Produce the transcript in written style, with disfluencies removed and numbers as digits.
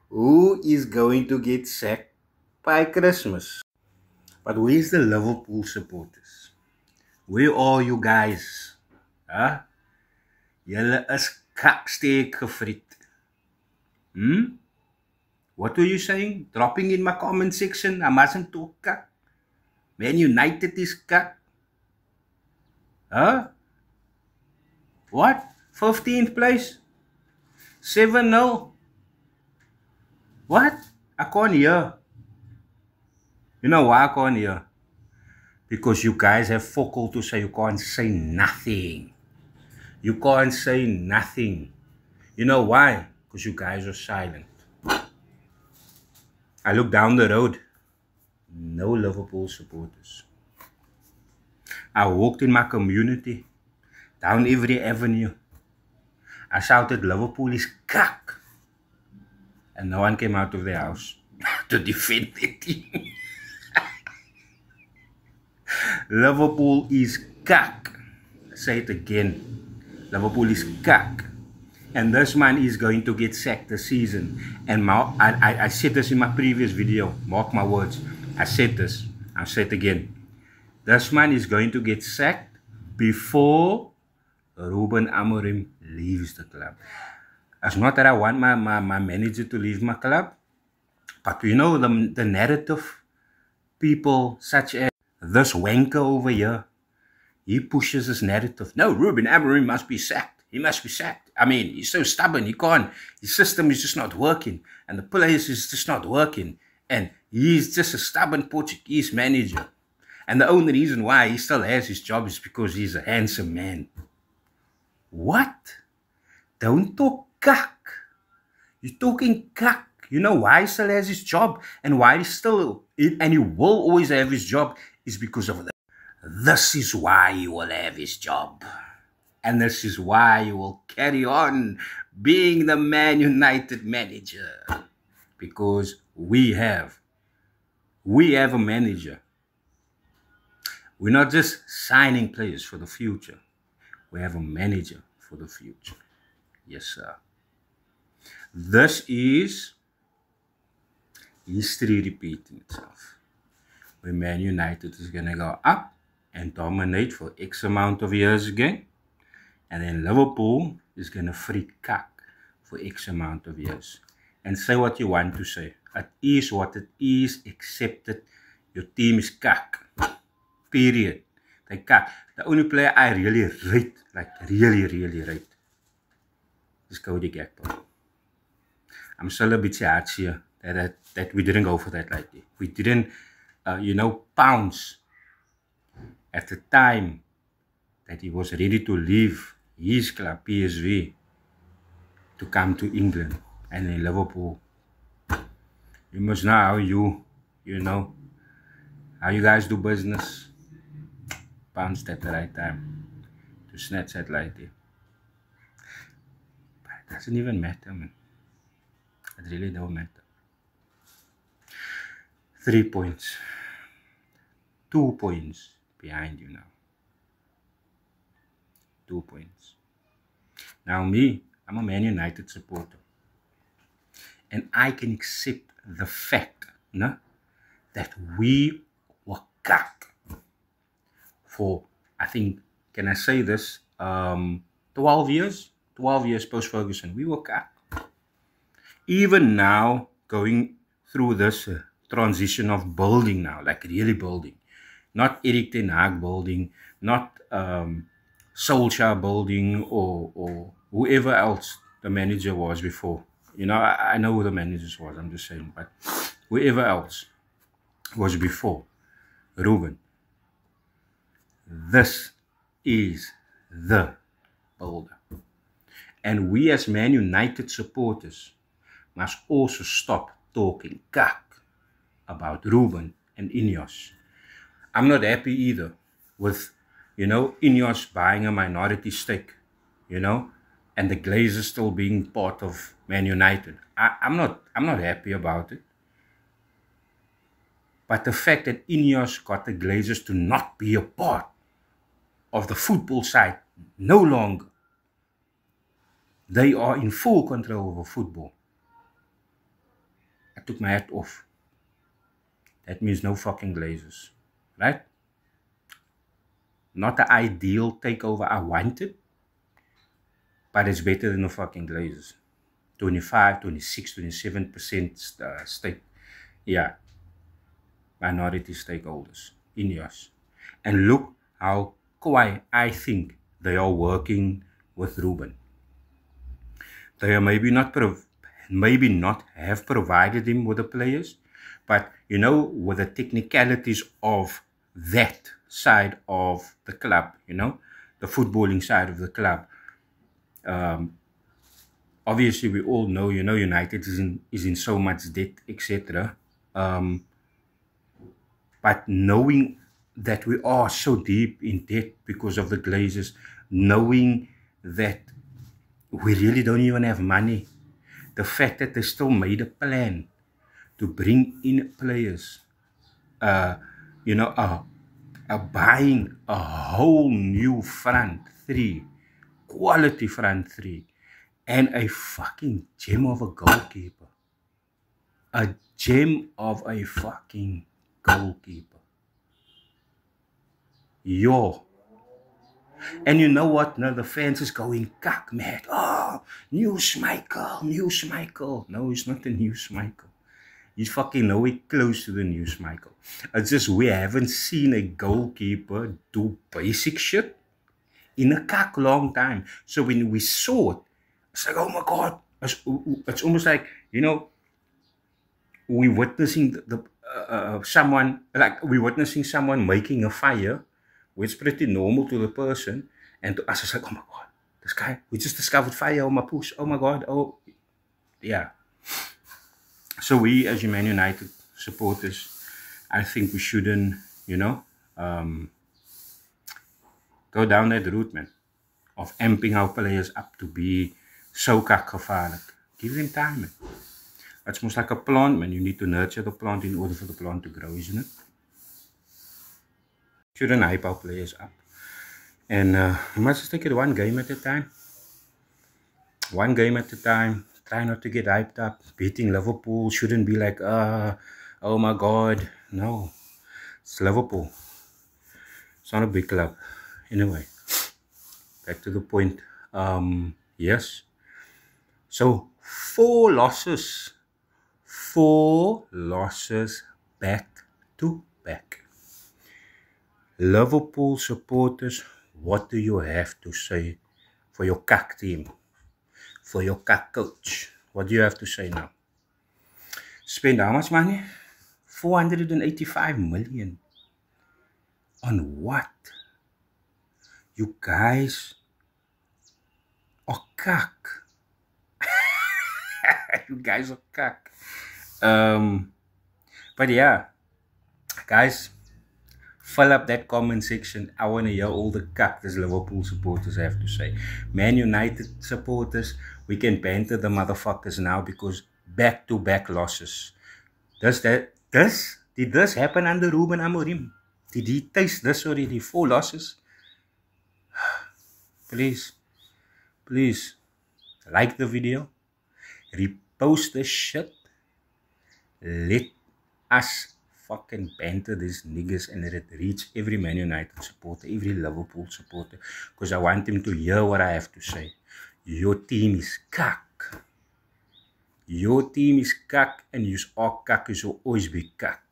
Who is going to get sacked by Christmas? But where's the Liverpool supporters? Where are you guys? Huh? Julle is kaksteek gefriet. What were you saying? Dropping in my comment section, I mustn't talk kak. Man United is kak. Huh? What? 15th place? 7-0? What? I can't hear. You know why I can't hear? Because you guys have fuck all to say. You can't say nothing. You can't say nothing. You know why? Because you guys are silent. I look down the road. No Liverpool supporters. I walked in my community. Down every avenue. I shouted, Liverpool is kak. And no one came out of their house to defend their team. Liverpool is kak. Say it again. Liverpool is kak. And this man is going to get sacked this season. And I said this in my previous video. Mark my words. I said this. I'll say it again. This man is going to get sacked before Ruben Amorim leaves the club. It's not that I want my manager to leave my club. But you know the narrative, people such as this wanker over here, he pushes this narrative. No, Ruben Amorim must be sacked. He must be sacked. I mean, he's so stubborn. He can't. His system is just not working. And the players is just not working. And he's just a stubborn Portuguese manager. And the only reason why he still has his job is because he's a handsome man. What? Don't talk kak. You're talking kak. You know why he still has his job and why he still, and he will always have his job, is because of that. This is why he will have his job. And this is why he will carry on being the Man United manager. Because we have a manager. We're not just signing players for the future. We have a manager for the future. Yes, sir. This is history repeating itself. Where Man United is going to go up and dominate for X amount of years again. And then Liverpool is going to freak kak for X amount of years. And say what you want to say. It is what it is. Accept it. Your team is kak. Period. They kak. The only player I really rate, like really rate, is Cody Gakpo. I'm still a bit sad here that we didn't go for that lightly. We didn't, pounce at the time that he was ready to leave his club, PSV, to come to England and in Liverpool. You must know how how you guys do business. Pounced at the right time to snatch that lighty. But it doesn't even matter, man. It really don't matter. 3 points. 2 points behind you now. 2 points. Now me, I'm a Man United supporter. And I can accept the fact that we were cut for, I think, can I say this, 12 years? 12 years post-Ferguson. We were cut. Even now, going through this transition of building now, like really building. Not Erik ten Hag building, not Solskjaer building, or whoever else the manager was before. You know, I know who the manager was, I'm just saying, but whoever else was before Ruben. This is the builder. And we as Man United supporters must also stop talking kak about Ruben and Ineos. I'm not happy either with, Ineos buying a minority stake, and the Glazers still being part of Man United. I'm not happy about it. But the fact that Ineos got the Glazers to not be a part of the football side no longer They are in full control over football. I took my hat off. That means no fucking Glazers, right? Not the ideal takeover I wanted, but it's better than the fucking Glazers. 25, 26, 27% stake. Yeah. Minority stakeholders in yours. And look how quiet I think they are working with Ruben. They are maybe not have provided him with the players, but you know, with the technicalities of that side of the club, you know, the footballing side of the club. Obviously, we all know, you know, United is in so much debt, etc. But knowing that we are so deep in debt because of the Glazers, knowing that we really don't even have money, the fact that they still made a plan to bring in players, you know, buying a whole new front three, quality front three, and a fucking gem of a goalkeeper. A gem of a fucking goalkeeper. Yo. And you know what? Now the fans is going kak mad. Oh, new Schmeichel. No, he's not the new Schmeichel. He's fucking nowhere close to the new Schmeichel. It's just we haven't seen a goalkeeper do basic shit in a kak long time. So when we saw it, it's like, oh my God. It's almost like, you know, we're witnessing someone making a fire, which is pretty normal to the person, and to us it's like, oh my God, this guy, we just discovered fire on my push, oh my God, oh, yeah. So we, as Man United supporters, I think we shouldn't, you know, go down that route, man, of amping our players up to be so kakgevaarlik. Give them time, man. It's most like a plant, man. You need to nurture the plant in order for the plant to grow, isn't it? Shouldn't hype our players up. And you must just take it one game at a time. One game at a time. Try not to get hyped up. Beating Liverpool shouldn't be like, oh my God. No. It's Liverpool. It's not a big club. Anyway. Back to the point. Yes. So, 4 losses. 4 losses back to back. Liverpool supporters, what do you have to say for your kak team? For your kak coach? What do you have to say now? Spend how much money? 485 million. On what? You guys are kak. You guys are kak. But yeah, guys, fill up that comment section. I want to hear all the kak this Liverpool supporters have to say. Man United supporters, we can banter the motherfuckers now because back-to-back losses. Did this happen under Ruben Amorim? Did he taste this already? 4 losses? Please, like the video, repost this shit. Let us fucking banter these niggas and let it reach every Man United supporter, every Liverpool supporter, because I want them to hear what I have to say. Your team is kak. Your team is kak, and you are kak, you will always be kak.